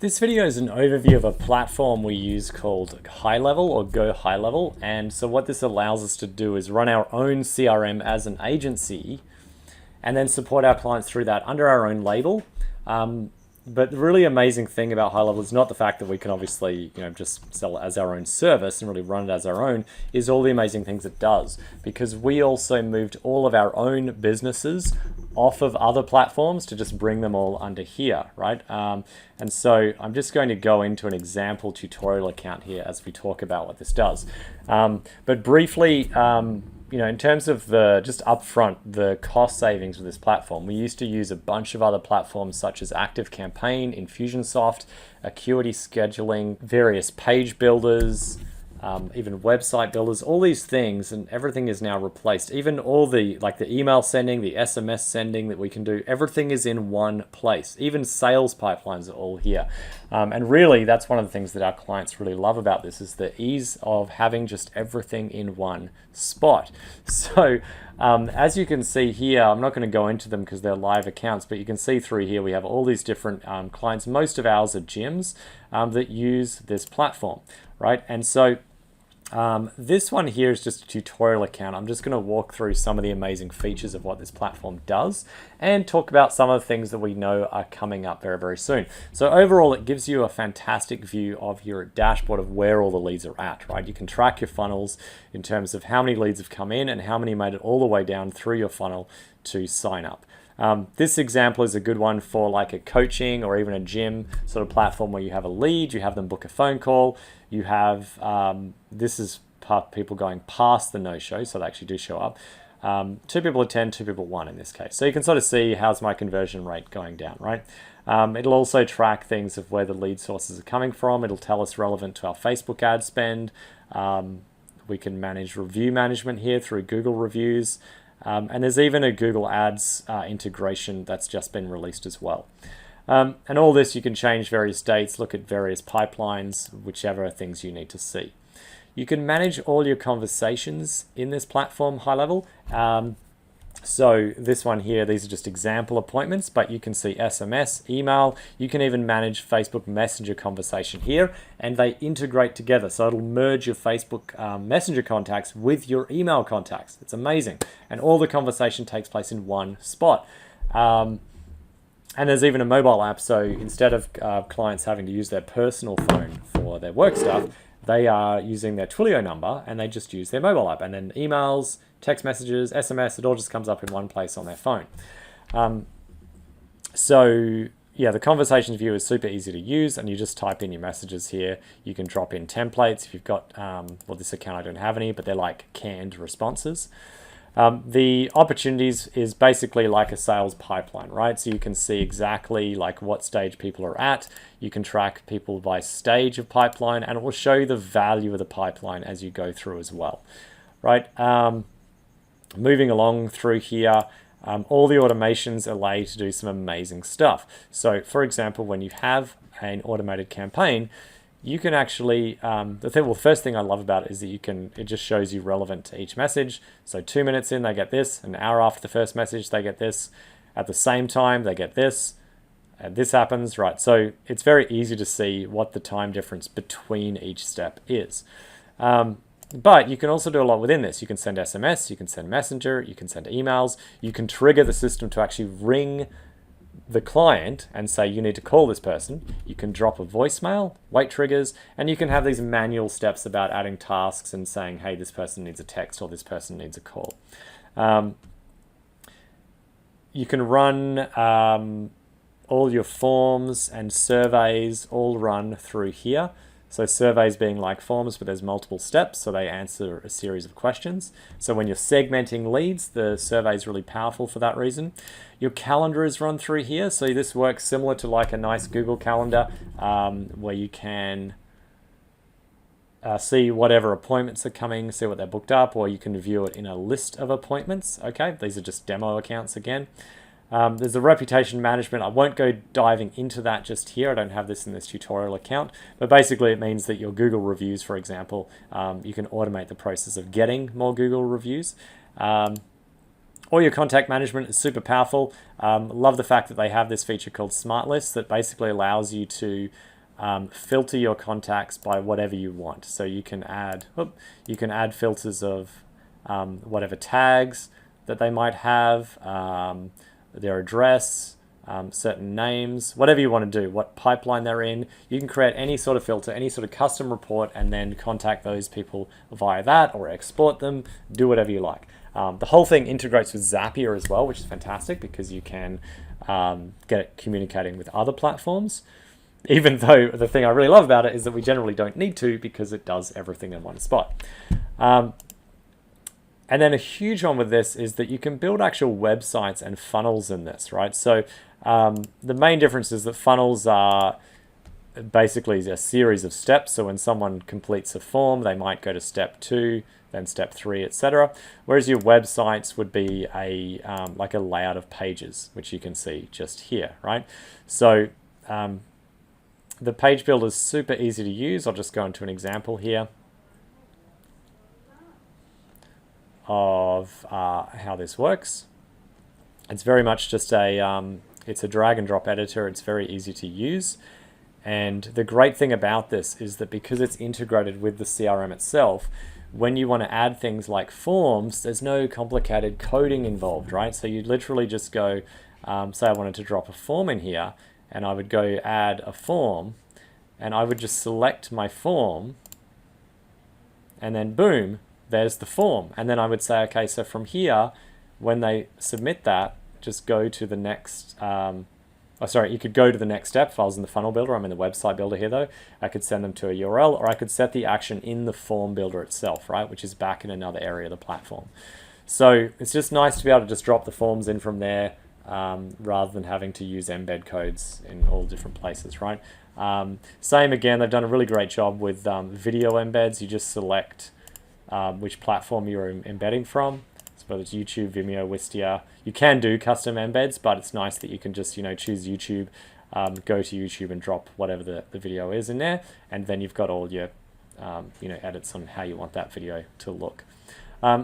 This video is an overview of a platform we use called High Level or Go High Level. And so what this allows us to do is run our own CRM as an agency and then support our clients through that under our own label. But the really amazing thing about High Level is not the fact that we can obviously, just sell it as our own service and really run it as our own, is all the amazing things it does. Because we also moved all of our own businesses off of other platforms to just bring them all under here, right? And so I'm just going to go into an example tutorial account here as we talk about what this does. But briefly, in terms of just upfront, the cost savings with this platform, we used to use a bunch of other platforms such as ActiveCampaign, Infusionsoft, Acuity Scheduling, various page builders, even website builders, all these things, and everything is now replaced. Even all the email sending, the SMS sending that we can do, everything is in one place. Even sales pipelines are all here. And really, that's one of the things that our clients really love about this is the ease of having just everything in one spot. So as you can see here, I'm not going to go into them because they're live accounts, but you can see through here we have all these different clients. Most of ours are gyms that use this platform, right? And so this one here is just a tutorial account. I'm just going to walk through some of the amazing features of what this platform does and talk about some of the things that we know are coming up very, very soon. So overall, it gives you a fantastic view of your dashboard of where all the leads are at, right? You can track your funnels in terms of how many leads have come in and how many made it all the way down through your funnel to sign up. This example is a good one for like a coaching or even a gym sort of platform where you have a lead, you have them book a phone call, you have, this is people going past the no-show, so they actually do show up. 2 people attend, 2 people won in this case. So you can sort of see how's my conversion rate going down, right? It'll also track things of where the lead sources are coming from. It'll tell us relevant to our Facebook ad spend. We can manage review management here through Google reviews. And there's even a Google Ads integration that's just been released as well. And all this, you can change various dates, look at various pipelines, whichever things you need to see. You can manage all your conversations in this platform, High Level. So this one here, these are just example appointments, but you can see SMS, email. You can even manage Facebook Messenger conversation here, and they integrate together. So it'll merge your Facebook Messenger contacts with your email contacts. It's amazing. And all the conversation takes place in one spot. And there's even a mobile app. So instead of clients having to use their personal phone for their work stuff, they are using their Twilio number and they just use their mobile app. And then emails, text messages, SMS, it all just comes up in one place on their phone. So yeah, the conversations view is super easy to use, and you just type in your messages here. You can drop in templates if you've got, well, this account I don't have any, but they're like canned responses. The opportunities is basically like a sales pipeline, right? So you can see exactly like what stage people are at. You can track people by stage of pipeline, and it will show you the value of the pipeline as you go through as well, right? Moving along through here, all the automations allow you to do some amazing stuff. So for example, when you have an automated campaign, you can actually, the first thing I love about it is that it just shows you relevant to each message. So 2 minutes in, they get this. An hour after the first message, they get this. At the same time, they get this. And this happens, right? So it's very easy to see what the time difference between each step is. But you can also do a lot within this. You can send SMS, you can send Messenger, you can send emails. You can trigger the system to actually ring the client and say you need to call this person. You can drop a voicemail, wait triggers, and you can have these manual steps about adding tasks and saying, hey, this person needs a text or this person needs a call. You can run all your forms and surveys all run through here. So surveys being like forms, but there's multiple steps, so they answer a series of questions. So when you're segmenting leads, the survey is really powerful for that reason. Your calendar is run through here, so this works similar to like a nice Google Calendar, where you can see whatever appointments are coming, see what they're booked up, or you can view it in a list of appointments. Okay, these are just demo accounts again. There's a reputation management. I won't go diving into that just here. I don't have this in this tutorial account, but basically it means that your Google reviews, for example, you can automate the process of getting more Google reviews. All your contact management is super powerful. Love the fact that they have this feature called Smart Lists that basically allows you to filter your contacts by whatever you want. So you can add filters of whatever tags that they might have, their address, certain names, whatever you want to do, what pipeline they're in. You can create any sort of filter, any sort of custom report, and then contact those people via that or export them, do whatever you like. The whole thing integrates with Zapier as well, which is fantastic because you can get it communicating with other platforms. Even though the thing I really love about it is that we generally don't need to because it does everything in one spot. And then a huge one with this is that you can build actual websites and funnels in this, right? So the main difference is that funnels are basically a series of steps. So when someone completes a form, they might go to step 2, then step 3, etc. Whereas your websites would be like a layout of pages, which you can see just here, right? So the page builder is super easy to use. I'll just go into an example here of how this works. It's very much just it's a drag and drop editor. It's very easy to use. And the great thing about this is that because it's integrated with the CRM itself, when you want to add things like forms, there's no complicated coding involved, right? So you literally just go, say I wanted to drop a form in here, and I would go add a form, and I would just select my form, and then boom, there's the form. And then I would say, okay, so from here, when they submit that, just go to the next, you could go to the next step. If I was in the funnel builder, I'm in the website builder here though, I could send them to a URL, or I could set the action in the form builder itself, right? Which is back in another area of the platform. So it's just nice to be able to just drop the forms in from there, rather than having to use embed codes in all different places, right? Same again, they've done a really great job with video embeds. You just select which platform you're embedding from. So whether it's YouTube, Vimeo, Wistia. You can do custom embeds, but it's nice that you can just, choose YouTube, go to YouTube and drop whatever the video is in there, and then you've got all your, edits on how you want that video to look.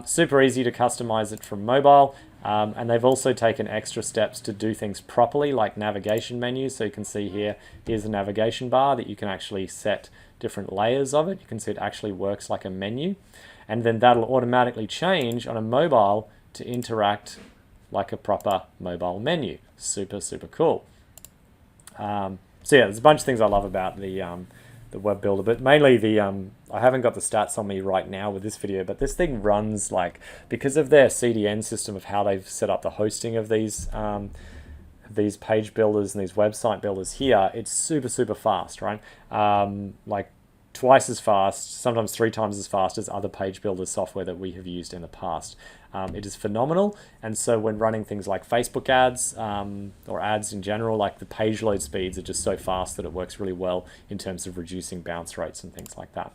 Super easy to customize it from mobile, and they've also taken extra steps to do things properly, like navigation menus. So you can see here's a navigation bar that you can actually set different layers of it. You can see it actually works like a menu, and then that'll automatically change on a mobile to interact like a proper mobile menu. Super, super cool. So yeah, there's a bunch of things I love about the web builder, but mainly I haven't got the stats on me right now with this video, but this thing runs because of their CDN system of how they've set up the hosting of these page builders and these website builders here, it's super, super fast, right? Like twice as fast, sometimes 3 times as fast as other page builder software that we have used in the past. It is phenomenal, and so when running things like Facebook ads or ads in general, like the page load speeds are just so fast that it works really well in terms of reducing bounce rates and things like that.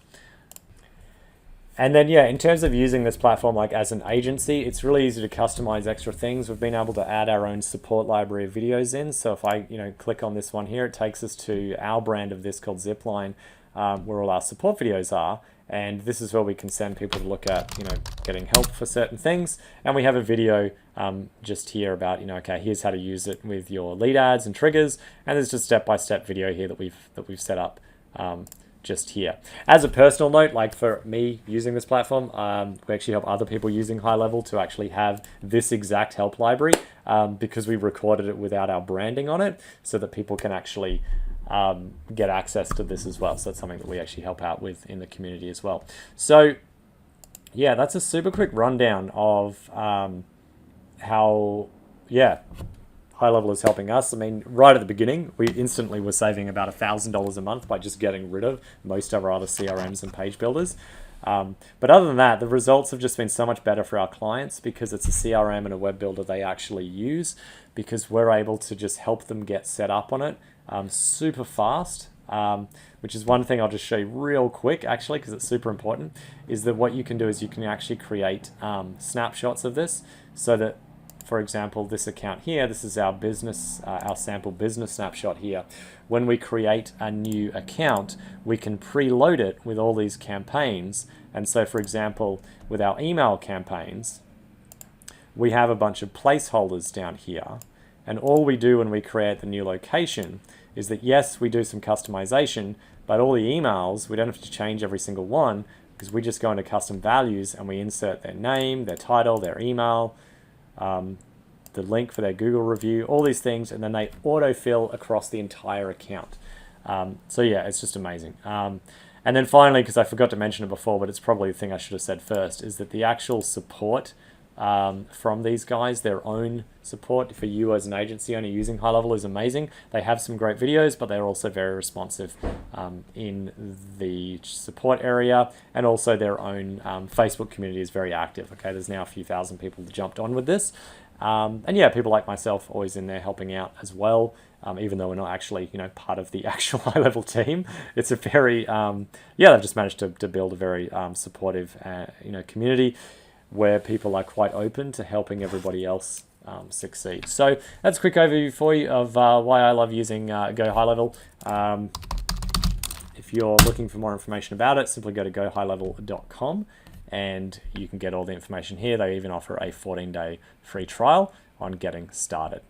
And then in terms of using this platform as an agency, it's really easy to customize extra things. We've been able to add our own support library of videos in. So if I click on this one here, it takes us to our brand of this called Zipline, where all our support videos are. And this is where we can send people to look at, getting help for certain things. And we have a video just here about, okay, here's how to use it with your lead ads and triggers. And there's just step-by-step video here that we've set up just here. As a personal note, for me using this platform, we actually help other people using High Level to actually have this exact help library because we recorded it without our branding on it, so that people can actually get access to this as well. So that's something that we actually help out with in the community as well. So yeah, that's a super quick rundown of how High Level is helping us. I mean, right at the beginning, we instantly were saving about $1,000 a month by just getting rid of most of our other CRMs and page builders. But other than that, the results have just been so much better for our clients because it's a CRM and a web builder they actually use, because we're able to just help them get set up on it super fast, which is one thing I'll just show you real quick actually, because it's super important, is that what you can do is you can actually create snapshots of this, so that, for example, this account here, this is our business, our sample business snapshot here. When we create a new account, we can preload it with all these campaigns. And so, for example, with our email campaigns, we have a bunch of placeholders down here. And all we do when we create the new location is that, yes, we do some customization, but all the emails, we don't have to change every single one, because we just go into custom values and we insert their name, their title, their email, the link for their Google review, all these things, and then they autofill across the entire account. So yeah, it's just amazing. And then finally, because I forgot to mention it before, but it's probably the thing I should have said first, is that the actual support from these guys, their own support for you as an agency only using High Level is amazing. They have some great videos, but they're also very responsive in the support area, and also their own Facebook community is very active. Okay, there's now a few thousand people that jumped on with this. And yeah, people like myself always in there helping out as well, even though we're not actually, part of the actual High Level team. It's a very, they've just managed to build a very supportive, community where people are quite open to helping everybody else succeed. So that's a quick overview for you of why I love using Go High Level. If you're looking for more information about it, simply go to gohighlevel.com and you can get all the information here. They even offer a 14-day free trial on getting started.